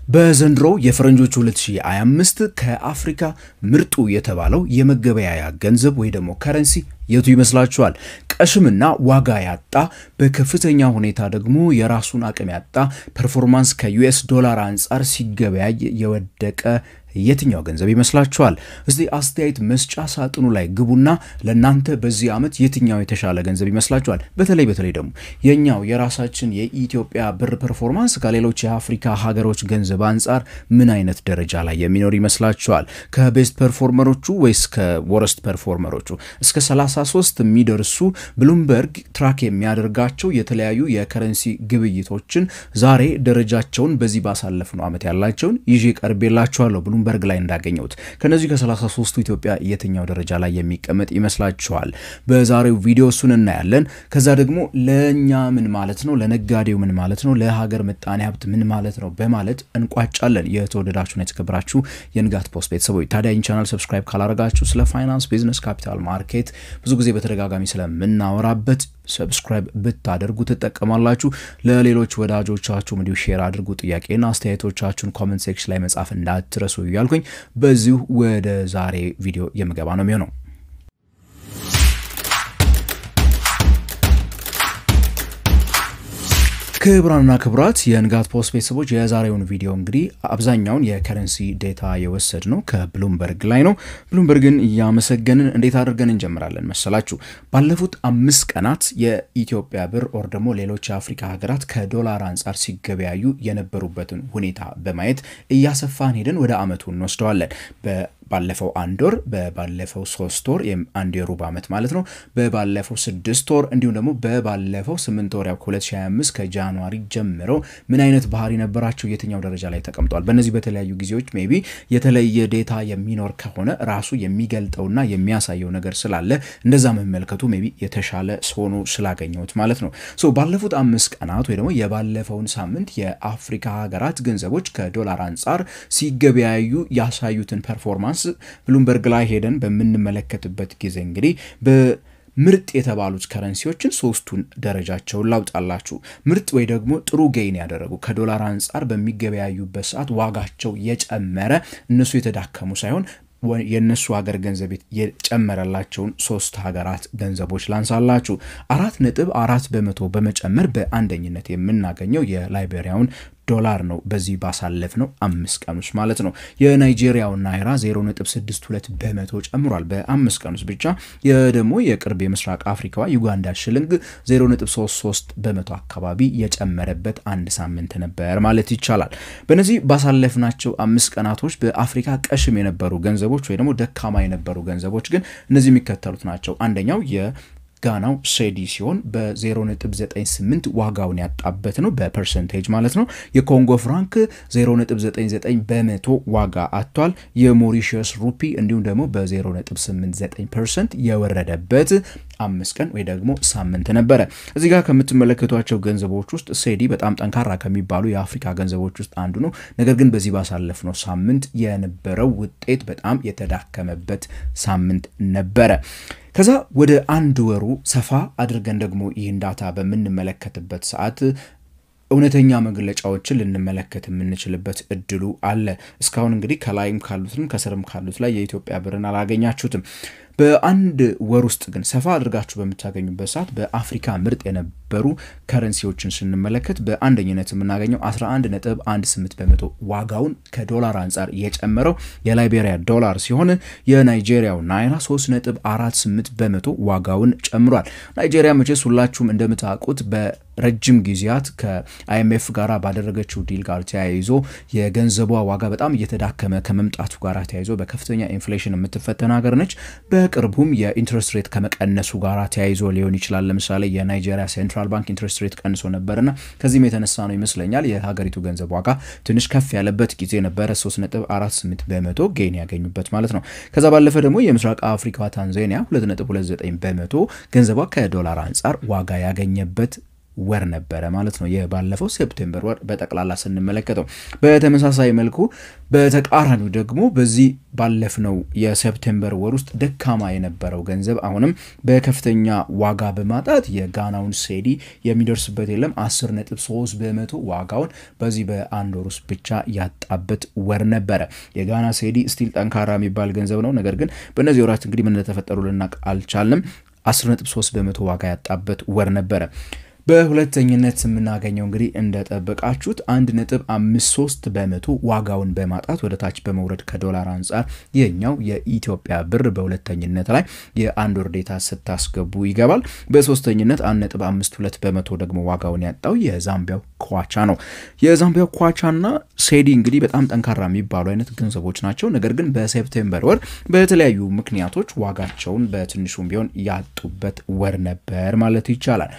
በዘንድሮ የፈረንጆቹ 2025 ከአፍሪካ ምርጡ የተባለው የመገበያያ ገንዘብ ወይ ደግሞ ከረንሲ የቱ ይመስላችኋል? ቀሽምና ዋጋ ያጣ በከፍተኛ ሁኔታ ደግሞ የራሱን አቅም ያጣ ፐርፎርማንስ ከዩኤስ ዶላር አንፃር ሲገበያይ የወደቀ የትኛው ገንዘብ ይመስላችኋል? እስቲ አስተያየት መስጫ ሳጥኑ ላይ ግቡና ለናንተ በዚህ አመት የትኛው የተሻለ ገንዘብ ይመስላችኋል? በተለይ ደግሞ የኛው የራሳችን የኢትዮጵያ ብር ፐርፎርማንስ ከሌሎች የአፍሪካ ሀገሮች ገንዘብ አንፃር ምን አይነት ደረጃ ላይ የሚኖር ይመስላችኋል? ከቤስት ፐርፎርመሮቹ ወይስ ከወርስት ፐርፎርመሮቹ? እስከ 33 የሚደርሱ ብሉምበርግ ትራክ የሚያደርጋቸው የተለያዩ የከረንሲ ግብይቶችን ዛሬ ደረጃቸውን በዚህ ባሳለፍነው አመት ያላቸውን ይዤ ቀርቤላችኋለሁ። ብሉምበርግ ላይ እንዳገኘሁት ከነዚህ ከ33ቱ ኢትዮጵያ የትኛው ደረጃ ላይ የሚቀመጥ ይመስላችኋል? በዛሬው ቪዲዮ እሱን እናያለን። ከዛ ደግሞ ለኛ ምን ማለት ነው፣ ለነጋዴው ምን ማለት ነው፣ ለሀገር ምጣኔ ሀብት ምን ማለት ነው በማለት እንቋጫለን። የተወደዳችሁና የተከበራችሁ የንጋት ፖስት ቤተሰቦች ታዲያ ይህን ቻናል ሰብስክራይብ ካላረጋችሁ ስለ ፋይናንስ፣ ቢዝነስ፣ ካፒታል ማርኬት ብዙ ጊዜ በተደጋጋሚ ስለምናወራበት ሰብስክራይብ ብታደርጉ ትጠቀማላችሁ። ለሌሎች ወዳጆቻችሁ እንዲሁ ሼር አድርጉ። ጥያቄና አስተያየቶቻችሁን ኮሜንት ሴክሽን ላይ መጻፍ እንዳትረሱ ይያልኩኝ በዚሁ ወደ ዛሬ ቪዲዮ የምገባ ነው የሚሆነው። ክብራንና ክብራት የንጋት ፖስት ቤተሰቦች የዛሬውን ቪዲዮ እንግዲህ አብዛኛውን የከረንሲ ዴታ የወሰድነው ከብሉምበርግ ላይ ነው። ብሉምበርግን ያመሰገንን እንዴት አድርገን እንጀምራለን መሰላችሁ? ባለፉት 5 ቀናት የኢትዮጵያ ብር ኦር ደግሞ ሌሎች የአፍሪካ ሀገራት ከዶላር አንፃር ሲገበያዩ የነበሩበትን ሁኔታ በማየት እያሰፋን ሄደን ወደ አመቱ እንወስደዋለን። ባለፈው 1 ወር፣ በባለፈው 3 ወር አንድ የሩብ አመት ማለት ነው፣ በባለፈው 6 ወር እንዲሁም ደግሞ በባለፈው 8 ወር 2025 ከጃንዋሪ ጀምሮ ምን አይነት ባህሪ ነበራቸው፣ የትኛው ደረጃ ላይ ተቀምጧል? በእነዚህ በተለያዩ ጊዜዎች ሜቢ የተለየ ዴታ የሚኖር ከሆነ ራሱ የሚገልጠውና የሚያሳየው ነገር ስላለ እንደዛ መመልከቱ ሜቢ የተሻለ ሆኖ ስላገኘሁት ማለት ነው። ባለፉት 5 ቀናት ወይ ደግሞ የባለፈውን ሳምንት የአፍሪካ ሀገራት ገንዘቦች ከዶላር አንፃር ሲገበያዩ ያሳዩትን ፐርፎርማንስ ብሉምበርግ ላይ ሄደን በምንመለከትበት ጊዜ እንግዲህ ምርጥ የተባሉት ከረንሲዎችን ሶስቱን ደረጃቸውን ላውጣላችሁ። ምርጥ ወይ ደግሞ ጥሩ ጌይን ያደረጉ ከዶላር አንፃር በሚገበያዩበት ሰዓት ዋጋቸው የጨመረ እነሱ የተዳከሙ ሳይሆን የነሱ ሀገር ገንዘብ የጨመረላቸውን 3 ሀገራት ገንዘቦች ላንሳላችሁ። 4.4% በመጨመር በአንደኝነት የምናገኘው የላይቤሪያውን ዶላር ነው። በዚህ ባሳለፍነው 5 ቀን ውስጥ ማለት ነው። የናይጄሪያው ናይራ 0.62% ጨምሯል በ5 ቀን ውስጥ ብቻ። ደግሞ የቅርብ የምስራቅ አፍሪካዋ ዩጋንዳ ሽልንግ 0.33% አካባቢ የጨመረበት አንድ ሳምንት ነበር ማለት ይቻላል። በእነዚህ ባሳለፍናቸው 5 ቀናቶች በአፍሪካ ቀሽም የነበሩ ገንዘቦች ወይ ደግሞ ደካማ የነበሩ ገንዘቦች ግን እነዚህ የሚከተሉት ናቸው። አንደኛው ጋናው ሴዲ ሲሆን በ0.98 ዋጋውን ያጣበት ነው በፐርሰንቴጅ ማለት ነው። የኮንጎ ፍራንክ 0.99% ዋጋ አጥቷል። የሞሪሸስ ሩፒ እንዲሁም ደግሞ በ0.89% የወረደበት 5 ቀን ወይ ደግሞ ሳምንት ነበረ። እዚህ ጋር ከምትመለከቷቸው ገንዘቦች ውስጥ ሴዲ በጣም ጠንካራ ከሚባሉ የአፍሪካ ገንዘቦች ውስጥ አንዱ ነው። ነገር ግን በዚህ ባሳለፍነው ሳምንት የነበረው ውጤት በጣም የተዳከመበት ሳምንት ነበረ። ከዛ ወደ 1 ወሩ ሰፋ አድርገን ደግሞ ይህን ዳታ በምንመለከትበት ሰዓት እውነተኛ መግለጫዎችን ልንመለከት የምንችልበት እድሉ አለ። እስካሁን እንግዲህ ከላይም ካሉትም ከስርም ካሉት ላይ የኢትዮጵያ ብርን አላገኛችሁትም። በአንድ ወር ውስጥ ግን ሰፋ አድርጋችሁ በመታገኙበት ሰዓት በአፍሪካ ምርጥ የነበሩ ከረንሲዎችን ስንመለከት በአንደኝነት የምናገኘው 11.18% ዋጋውን ከዶላር አንፃር የጨመረው የላይቤሪያ ዶላር ሲሆን የናይጄሪያው ናይራ 3.48% ዋጋውን ጨምሯል። ናይጄሪያ መቼስ ሁላችሁም እንደምታውቁት በረጅም ጊዜያት ከአይኤምኤፍ ጋር ባደረገችው ዲል ጋር ተያይዞ የገንዘቧ ዋጋ በጣም እየተዳከመ ከመምጣቱ ጋር ተያይዞ በከፍተኛ ኢንፍሌሽን የምትፈተን ሀገር ነች። በቅርቡም የኢንትረስት ሬት ከመቀነሱ ጋር ተያይዞ ሊሆን ይችላል። ለምሳሌ የናይጄሪያ ሴንትራል ባንክ ኢንትረስት ሬት ቀንሶ ነበርና ከዚህም የተነሳ ነው ይመስለኛል የሀገሪቱ ገንዘብ ዋጋ ትንሽ ከፍ ያለበት ጊዜ ነበረ። 3.48% ጌን ያገኙበት ማለት ነው። ከዛ ባለፈ ደግሞ የምስራቅ አፍሪካ ታንዛኒያ 2.29% ገንዘቧ ከዶላር አንፃር ዋጋ ያገኘበት ወር ነበረ ማለት ነው የባለፈው ሴፕቴምበር ወር በጠቅላላ ስንመለከተው በተመሳሳይ መልኩ በተቃራኒው ደግሞ በዚህ ባለፈው የሴፕቴምበር ወር ውስጥ ደካማ የነበረው ገንዘብ አሁንም በከፍተኛ ዋጋ በማጣት የጋናውን ሴዲ የሚደርስበት የለም 10.3% ዋጋውን በዚህ በአንድ ወር ውስጥ ብቻ ያጣበት ወር ነበረ የጋና ሴዲ ስቲል ጠንካራ የሚባል ገንዘብ ነው ነገር ግን በእነዚህ ወራት እንግዲህ ምን ተፈጠሩ ልናቅ አልቻልንም 10.3% ዋጋ ያጣበት ወር ነበረ በሁለተኝነት የምናገኘው እንግዲህ እንደጠበቃችሁት 1.53% ዋጋውን በማጣት ወደ ታች በመውረድ ከዶላር አንፃር የኛው የኢትዮጵያ ብር በሁለተኝነት ላይ የአንድ ወር ዴታ ስታስገቡ ይገባል በሶስተኝነት 1.52% ደግሞ ዋጋውን ያጣው የዛምቢያው ኳቻ ነው የዛምቢያው ኳቻና ሴዲ እንግዲህ በጣም ጠንካራ የሚባሉ አይነት ገንዘቦች ናቸው ነገር ግን በሴፕቴምበር ወር በተለያዩ ምክንያቶች ዋጋቸውን በትንሹም ቢሆን ያጡበት ወር ነበር ማለት ይቻላል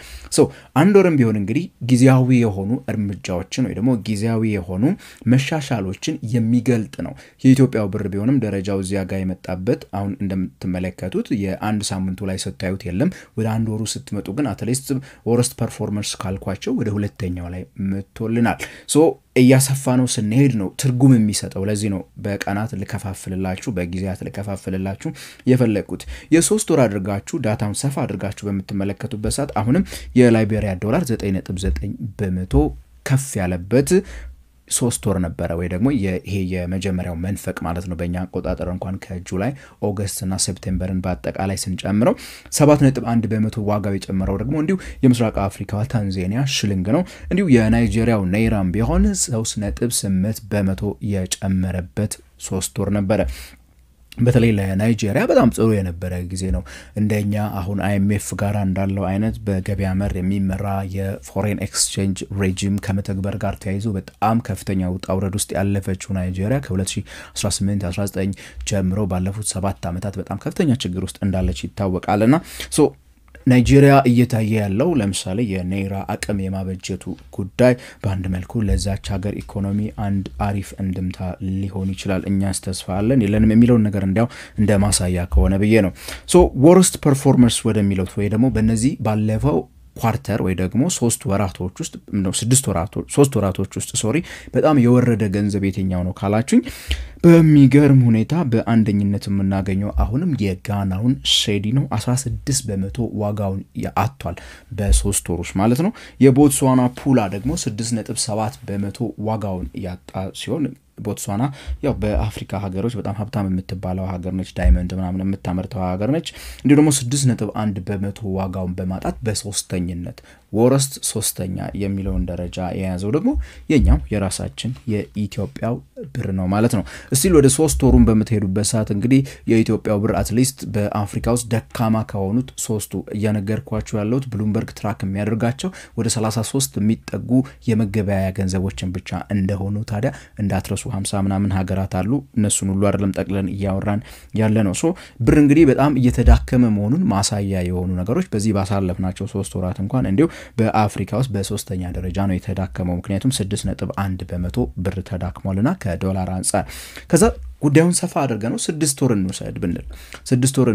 አንድ ወርም ቢሆን እንግዲህ ጊዜያዊ የሆኑ እርምጃዎችን ወይ ደግሞ ጊዜያዊ የሆኑ መሻሻሎችን የሚገልጥ ነው የኢትዮጵያው ብር ቢሆንም ደረጃው እዚያ ጋር የመጣበት አሁን እንደምትመለከቱት የአንድ ሳምንቱ ላይ ሰጣዩት የለም ወደ አንድ ወሩ ስትመጡ ግን አትሊስት ወርስት ፐርፎርማንስ ካልኳቸው ወደ ሁለተኛው ላይ መጥቶልናል እያሰፋ ነው ስንሄድ ነው ትርጉም የሚሰጠው ለዚህ ነው በቀናት ልከፋፍልላችሁ በጊዜያት ልከፋፍልላችሁ የፈለኩት የሶስት ወር አድርጋችሁ ዳታውን ሰፋ አድርጋችሁ በመተመለከቱበት ሰዓት አሁንም የላይቤሪያ ዶላር 9.9% ከፍ ያለበት 3 ወር ነበረ ወይ ደግሞ ይሄ የመጀመሪያው መንፈቅ ማለት ነው በእኛ አቆጣጠር እንኳን ከጁላይ ኦገስት እና ሴፕቴምበርን በአጠቃላይ ስንጨምረው 7.1% ዋጋው የጨመረው ደግሞ እንዲሁ የምስራቅ አፍሪካው ታንዛኒያ ሽሊንግ ነው እንዲሁ የናይጄሪያው ናይራም ቢሆን 3.8% የጨመረበት 3 ወር ነበረ በተለይ ለናይጄሪያ በጣም ጥሩ የነበረ ጊዜ ነው እንደኛ አሁን IMF ጋር እንዳለው አይነት በገበያ መር የሚመራ የፎሬን ኤክስቼንጅ ሬጂም ከመተግበር ጋር ተያይዞ በጣም ከፍተኛ ውጣውረድ ውስጥ ያለፈችው ናይጄሪያ ከ2018 19 ጀምሮ ባለፉት 7 አመታት በጣም ከፍተኛ ችግር ውስጥ እንዳለች ይታወቃልና ናይጄሪያ እየታየ ያለው ለምሳሌ የናይራ አቅም የማበጀቱ ጉዳይ በአንድ መልኩ ለዛች ሀገር ኢኮኖሚ አንድ አሪፍ እንድምታ ሊሆን ይችላል እኛስ ተስፋ አለን የለንም የሚለው ነገር እንደ ማሳያ ከሆነ በየ ነው worst performance ወደሚለው ወይ ደግሞ በእነዚህ ባለፈው ኳርተር ወይ ደግሞ 3 ወራቶች ውስጥ ነው 3 ወራቶች ውስጥ በጣም የወረደ ገንዘብ የትኛው ነው ካላችሁኝ በሚገርም ሁኔታ በአንደኝነት የምናገኘው አሁንም የጋናውን ሴዲ ነው 16% ዋጋውን ያአጥቷል በ3 ወሮች ማለት ነው የቦትስዋና ፑላ ደግሞ 6.7% ዋጋውን ያጣ ሲሆን ቦትስዋና ያው በአፍሪካ ሀገሮች በጣም ሀብታም የምትባለው ሀገር ነች ዳይመንድ ምናምን የምታመርተው ሀገር ነች እንዴ ደግሞ 6.1% ዋጋውን በማጣት በሶስተኝነት ወርስት ሶስተኛ የሚለውን ደረጃ የያዘው ደግሞ የኛው የራሳችን የኢትዮጵያው ብር ነው ማለት ነው እስቲል ወደ 3 ወሩን በመተሄዱበት ሰዓት እንግዲህ የኢትዮጵያው ብር አትሊስት በአፍሪካ ውስጥ ደካማ ከሆኑት 3ቱ እያነገርኳችሁ ያለውት ብሉምበርግ ትራክ የሚያደርጋቸው ወደ 33 የሚጠጉ የመገበያያ ገንዘቦችን ብቻ እንደሆኑ ታዲያ እንዳትረሱ 50 ምናምን ሀገራት አሉ እነሱን ሁሉ አይደለም ጠቅለን ያወራን ያለ ነው ብር እንግዲህ በጣም እየተዳከመ መሆኑን ማሳያ የሆኑ ነገሮች በዚህ ባሳለፍናቸው 3 ወራት እንኳን እንዲሁ በአፍሪካ ውስጥ በሶስተኛ ደረጃ ነው የተዳከመው ምክንያቱም 6.1% ብር ተዳክሟልና ከዶላር አንፃር ከዛ ጉዳዩን ሰፋ አድርገነው 6 ወር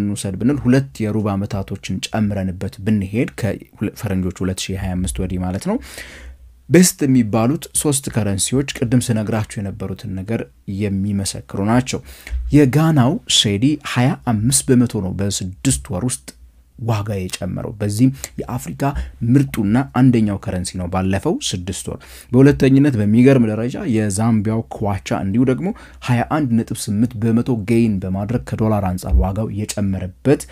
እንውሰድ ብንል ሁለት የሩብ አመታቶችን ጨምረንበት ብንሄድ ከፈረንጆቹ 2025 ወዲህ ማለት ነው ቤስት የሚባሉት 3 ከረንሲዎች ቅድም ስነግራችሁ የነበሩትን ነገር የሚመሰክሩ ናቸው የጋናው ሴዲ 25% ነው በ6 ወር ውስጥ ዋጋ የጨመረው በዚህ የአፍሪካ ምርጡና አንደኛው ከረንሲ ነው ባለፈው 6 ወር በሁለተኝነት በሚገርም ደረጃ የዛምቢያው ኳቻ እንዲሁ ደግሞ 21.8% ጌይን በማድረግ ከዶላር አንፃር ዋጋው የጨመረበት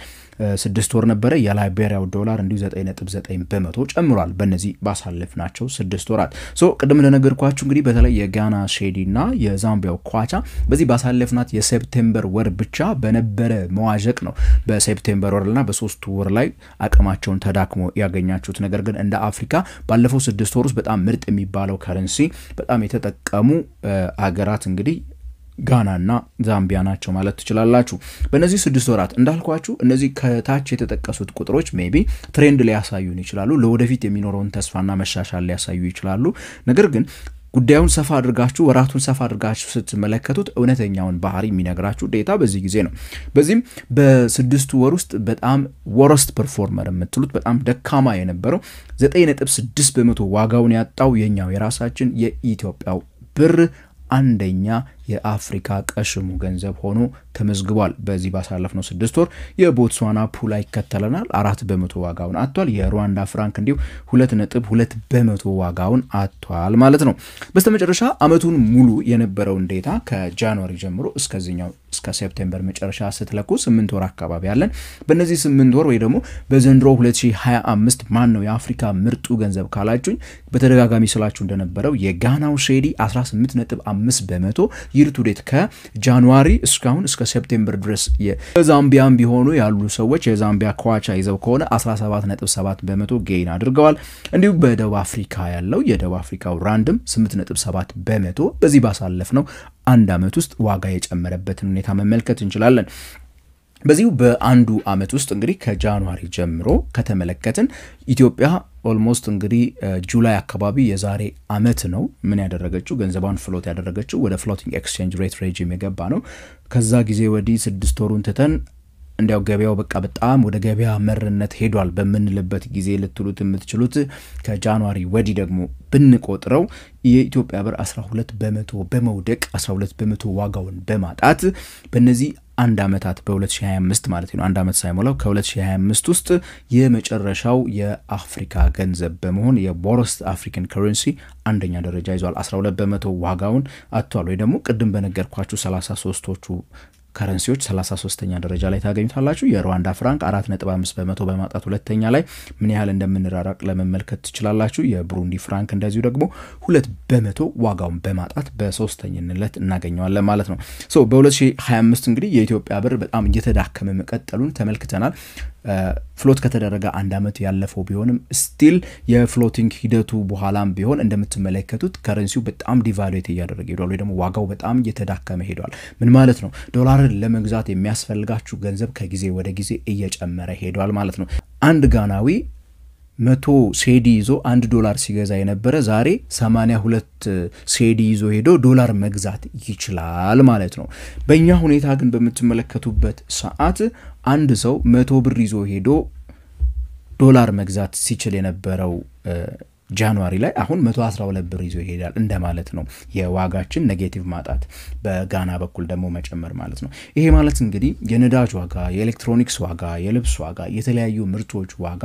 6 ወር ነበረ የላይቤሪያው ዶላር እንዲሁ 9.9% ጨምሯል በእነዚህ ባሳለፍናቸው 6 ወራት ቅድም እንደነገርኳችሁ እንግዲህ በተለይ የጋና ሴዲና የዛምቢያው ኳቻ በዚህ ባሳለፍናት የሴፕቴምበር ወር ብቻ በነበረ መዋዠቅ ነው በሴፕቴምበር ወርና በ3 ወር ላይ አቅማቸውን ተዳክሞ ያገኛችሁት ነገር ግን እንደ አፍሪካ ባለፈው 6 ወር ውስጥ በጣም ምርጥ የሚባለው ከረንሲ በጣም የተጠቀሙ አገራት እንግዲህ ጋናና ዛምቢያ ናቸው ማለት ትችላላችሁ በእነዚህ 6 ወራት እንዳልኳችሁ እነዚህ ከታች የተጠቀሱት ቁጥሮች ሜቢ ትሬንድ ሊያሳዩን ይችላሉ ለወደፊት የሚኖረውን ተስፋና መሻሻል ሊያሳዩ ይችላሉ ነገር ግን ጉዳዩን ሰፋ አድርጋችሁ ወራቱን ሰፋ አድርጋችሁ ስትመለከቱት እውነተኛውን ባህሪ የሚነግራችሁ ዴታ በዚህ ጊዜ ነው። በዚህም በስድስቱ ወር ውስጥ በጣም ወረስት ፐርፎርመር የምትሉት በጣም ደካማ የነበረው 9.6% ዋጋውን ያጣው የኛው የራሳችን የኢትዮጵያው ብር አንደኛ የአፍሪካ ቀሽሙ ገንዘብ ሆኖ ተመዝግቧል። በዚህ ባሳለፍነው 6 ወር የቦትስዋና ፑላ ይከተለናል 4% ዋጋውን አጥቷል። የሩዋንዳ ፍራንክ እንዲሁ 2.2% ዋጋውን አጥቷል ማለት ነው። በስተመጨረሻ አመቱን ሙሉ የነበረውን ዴታ ከጃንዋሪ ጀምሮ እስከዚህኛው እስከ ሴፕቴምበር መጨረሻ ስትለኩ 8 ወር አካባቢ ያለን በእነዚህ 8 ወር ወይ ደግሞ በዘንድሮ 2025 ማን ነው የአፍሪካ ምርጡ ገንዘብ ካላችሁኝ በተደጋጋሚ ስላችሁ እንደነበረው የጋናው ሼዲ 18.5% ይር ቱ ዴት ከጃንዋሪ እስካሁን እስከ ሴፕቴምበር ድረስ የዛምቢያም ቢሆኑ ያሉ ሰዎች የዛምቢያ ኳቻ ይዘው ከሆነ 17.7% ጌይን አድርገዋል። እንዲሁም በደቡብ አፍሪካ ያለው የደቡብ አፍሪካው ራንድም 8.7% በዚህ ባሳለፍነው አንድ አመት ውስጥ ዋጋ የጨመረበትን ሁኔታ መመልከት እንችላለን። በዚሁ በአንዱ አመት ውስጥ እንግዲህ ከጃንዋሪ ጀምሮ ከተመለከትን ኢትዮጵያ ኦልሞስት እንግዲህ ጁላይ አካባቢ የዛሬ አመት ነው ምን ያደረገችው ገንዘቧን ፍሎት ያደረገችው ወደ ፍሎቲንግ ኤክስቼንጅ ሬት ሬጂም የገባ ነው። ከዛ ጊዜ ወዲህ 6 ወሩን ትተን እንዲያው ገበያው በቃ በጣም ወደ ገበያ መርነት ሄዷል በመንልበት ጊዜ ልትሉት የምትችሉት ከጃንዋሪ ወዲህ ደግሞ ብንቆጥረው የኢትዮጵያ ብር 12% በመውደቅ 12% ዋጋውን በማጣት በእነዚህ አንድ አመታት በ2025 ማለት ነው አንድ አመት ሳይሞላው ከ2025 ውስጥ የመጨረሻው የአፍሪካ ገንዘብ በመሆን የቦረስት አፍሪካን ከረንሲ አንደኛ ደረጃ ይዟል። 12% ዋጋውን አጥቷል። ወይ ደግሞ ቅድም በነገርኳችሁ 33ቶቹ ከረንሲዎች 33ኛ ደረጃ ላይ ታገኙታላችሁ። የሩዋንዳ ፍራንክ 4.5% በማጣት ሁለተኛ ላይ ምን ያህል እንደምንራራቅ ለመመልከት ትችላላችሁ። የብሩንዲ ፍራንክ እንደዚሁ ደግሞ 2% ዋጋውን በማጣት በሶስተኛነት እናገኘዋለን ማለት ነው። በ2025 እንግዲህ የኢትዮጵያ ብር በጣም እየተዳከመ መቀጠሉን ተመልክተናል። ፍሎት ከተደረገ አንድ አመት ያለፈው ቢሆንም ስቲል የፍሎቲንግ ሂደቱ በኋላም ቢሆን እንደምትመለከቱት ከረንሲው በጣም ዲቫሉዌት እያደረገ ሄዷል ወይ ደግሞ ዋጋው በጣም እየተዳከመ ሄዷል። ምን ማለት ነው? ዶላርን ለመግዛት የሚያስፈልጋችሁ ገንዘብ ከጊዜ ወደ ጊዜ እየጨመረ ሄዷል ማለት ነው። አንድ ጋናዊ 100 ሴዲ ይዞ $1 ሲገዛ የነበረ ዛሬ 82 ሴዲ ይዞ ሄዶ ዶላር መግዛት ይችላል ማለት ነው። በእኛ ሁኔታ ግን በመተመለከቱበት ሰዓት አንድ ሰው 100 ብር ይዞ ሄዶ ዶላር መግዛት ሲችል የነበረው ጃንዋሪ ላይ አሁን 112 ብር ይዞ ይሄዳል እንደማለት ነው። የዋጋችን ኔጌቲቭ ማጣት በጋና በኩል ደግሞ መጨመር ማለት ነው። ይሄ ማለት እንግዲህ የነዳጅ ዋጋ፣ የኤሌክትሮኒክስ ዋጋ፣ የልብስ ዋጋ፣ የተለያዩ ምርቶች ዋጋ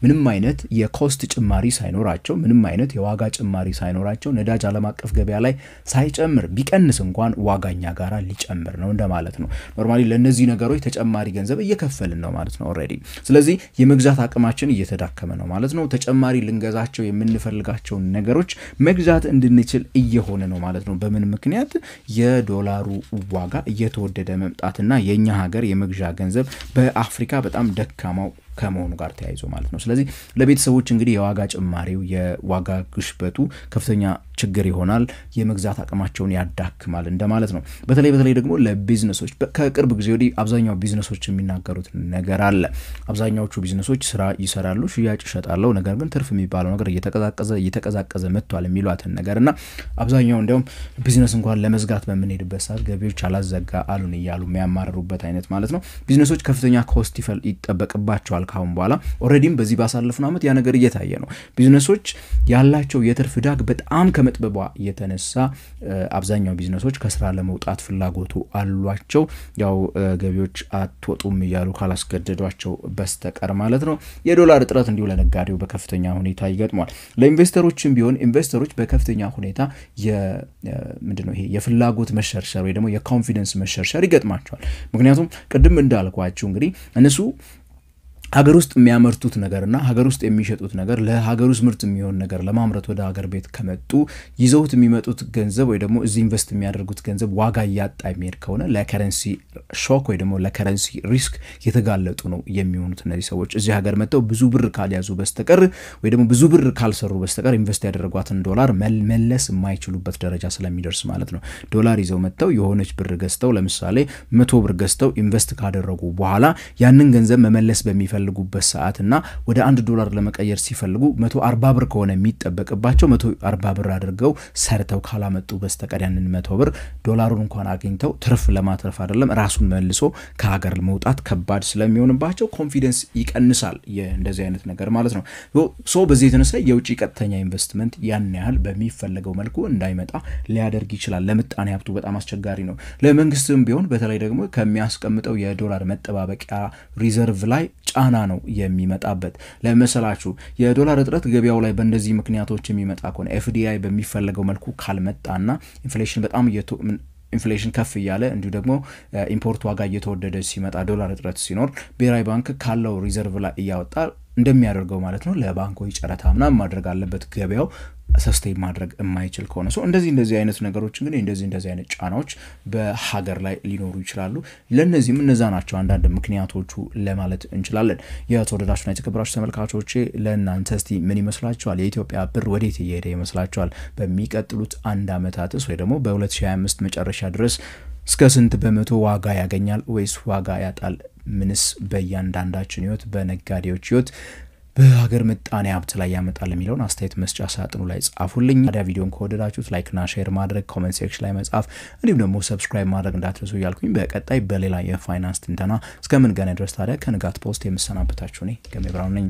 ምንም አይነት የኮስት ጭማሪ ሳይኖራቸው ምንም አይነት የዋጋ ጭማሪ ሳይኖራቸው ነዳጅ ዓለም አቀፍ ገበያ ላይ ሳይጨምር ቢቀንስ እንኳን ዋጋኛ ጋራ ሊጨምር ነው እንደማለት ነው። ኖርማሊ ለነዚህ ነገሮች ተጨማሪ ገንዘብ እየከፈልን ነው ማለት ነው ኦሬዲ። ስለዚህ የመግዛት አቅማችን እየተዳከመ ነው ማለት ነው። ተጨማሪ ልንገዛቸው የምንፈልጋቸው ነገሮች መግዛት እንድንችል እየሆነ ነው ማለት ነው። በምን ምክንያት? የዶላሩ ዋጋ እየተወደደ መምጣትና የኛ ሀገር የመግዣ ገንዘብ በአፍሪካ በጣም ደካማው ከመሆኑ ጋር ተያይዞ ማለት ነው። ስለዚህ ለቤተሰቦች እንግዲህ የዋጋ ጭማሪው የዋጋ ግሽበቱ ከፍተኛ ችግር ይሆናል፣ የመግዛት አቅማቸውን ያዳክማል እንደማለት ነው። በተለይ ደግሞ ለቢዝነሶች ከቅርብ ጊዜ ወዲህ አብዛኛው ቢዝነሶች የሚናገሩት ነገር አለ። አብዛኛዎቹ ቢዝነሶች ስራ ይሰራሉ፣ ሽያጭ ይሸጣሉ፣ ነገር ግን ትርፍ የሚባለው ነገር እየተቀዛቀዘ መጥቷል የሚሏትን ነገርና አብዛኛው እንደውም ቢዝነስ እንኳን ለመዝጋት በመንሄድበት ሰዓት ገቢዎች አላዘጋ አሉን እያሉ የሚያማርሩበት አይነት ማለት ነው። ቢዝነሶች ከፍተኛ ኮስት ይጠበቅባቸዋል ካሁን በኋላ ኦሬዲም በዚህ ባሳለፍነው አመት ያ ነገር እየታየ ነው። ቢዝነሶች ያላቸው የትርፍ ዳግ በጣም ከመጥበቧ የተነሳ አብዛኛው ቢዝነሶች ከስራ ለመውጣት ፍላጎቱ አሏቸው። ያው ገቢዎች አትወጡም እያሉ ካላስገደዷቸው በስተቀር ማለት ነው። የዶላር እጥረት እንዲሁ ለነጋዴው በከፍተኛ ሁኔታ ይገጥሟል። ለኢንቨስተሮችም ቢሆን ኢንቨስተሮች በከፍተኛ ሁኔታ ምንድነው ይሄ የፍላጎት መሸርሸር ወይ ደግሞ የኮንፊደንስ መሸርሸር ይገጥማቸዋል። ምክንያቱም ቅድም እንዳልኳችሁ እንግዲህ እነሱ ሀገር ውስጥ የሚያመርቱት ነገርና ሀገር ውስጥ የሚሸጡት ነገር ለሀገር ውስጥ ምርት የሚሆን ነገር ለማምረት ወደ ሀገር ቤት ከመጡ ይዘውት የሚመጡት ገንዘብ ወይ ደግሞ እዚህ ኢንቨስት የሚያደርጉት ገንዘብ ዋጋ ያጣ የሚሄድ ከሆነ ለከረንሲ ሾክ ወይ ደግሞ ለከረንሲ ሪስክ የተጋለጡ ነው የሚሆኑት። እነዚህ ሰዎች እዚህ ሀገር መተው ብዙ ብር ካልያዙ በስተቀር ወይ ደግሞ ብዙ ብር ካልሰሩ በስተቀር ኢንቨስት ያደረጓትን ዶላር መመለስ የማይችሉበት ደረጃ ስለሚደርስ ማለት ነው። ዶላር ይዘው መተው የሆነች ብር ገዝተው ለምሳሌ 100 ብር ገዝተው ኢንቨስት ካደረጉ በኋላ ያንን ገንዘብ መመለስ በሚፈ በሚፈልጉበት ሰዓትና ወደ $1 ለመቀየር ሲፈልጉ 140 ብር ከሆነ የሚጠበቅባቸው 140 ብር አድርገው ሰርተው ካላመጡ በስተቀር ያንን 100 ብር ዶላሩን እንኳን አግኝተው ትርፍ ለማትረፍ አይደለም ራሱን መልሶ ከሀገር መውጣት ከባድ ስለሚሆንባቸው ኮንፊደንስ ይቀንሳል እንደዚህ አይነት ነገር ማለት ነው ሶ በዚህ የተነሳ የውጪ ቀጥተኛ ኢንቨስትመንት ያን ያህል በሚፈልገው መልኩ እንዳይመጣ ሊያደርግ ይችላል ለምጣኔ ሀብቱ በጣም አስቸጋሪ ነው ለመንግስትም ቢሆን በተለይ ደግሞ ከሚያስቀምጠው የዶላር መጠባበቂያ ሪዘርቭ ላይ ጫና ነው የሚመጣበት ለመሰላችሁ የዶላር እጥረት ገበያው ላይ በእንደዚህ ምክንያቶች የሚመጣ ከሆነ ኤፍዲአይ በሚፈልገው መልኩ ካልመጣና ኢንፍሌሽን በጣም ኢንፍሌሽን ከፍ ይያለ እንዲሁ ደግሞ ኢምፖርት ዋጋ እየተወደደ ሲመጣ ዶላር እጥረት ሲኖር ብሔራዊ ባንክ ካለው ሪዘርቭ ላይ ያወጣ እንደሚያደርገው ማለት ነው ለባንኮች ጨረታና ማድረግ አለበት ገበያው ሰስቴን ማድረግ የማይችል ከሆነ ሶ እንደዚህ አይነት ነገሮች እንግዲህ እንደዚህ አይነት ጫናዎች በሀገር ላይ ሊኖሩ ይችላሉ ለነዚህም እነዛ ናቸው አንዳንድ ምክንያቶቹ ለማለት እንችላለን የተወደዳችሁና የተከበራችሁ ተመልካቾቼ ለእናንተ እስቲ ምን ይመስላችኋል የኢትዮጵያ ብር ወዴት እየሄደ ይመስላችኋል በሚቀጥሉት አንድ አመታትስ ወይ ደግሞ በ2025 መጨረሻ ድረስ እስከ ስንት በመቶ ዋጋ ያገኛል ወይስ ዋጋ ያጣል ምንስ በእያንዳንዳችን ህይወት በነጋዴዎች ህይወት በሀገር ምጣኔ ሀብት ላይ ያመጣል የሚለውን አስተያየት መስጫ ሳጥኑ ላይ ጻፉልኝ ታዲያ ቪዲዮን ከወደዳችሁት ላይክ እና ሼር ማድረግ ኮሜንት ሴክሽን ላይ መጻፍ እንዲሁም ደግሞ ሰብስክራይብ ማድረግ እንዳትረሱ እያልኩኝ በቀጣይ በሌላ የፋይናንስ ትንተና እስከምንገናኝ ድረስ ታዲያ ከንጋት ፖስት የምሰናበታችሁ ነኝ ገሜ ብራውን ነኝ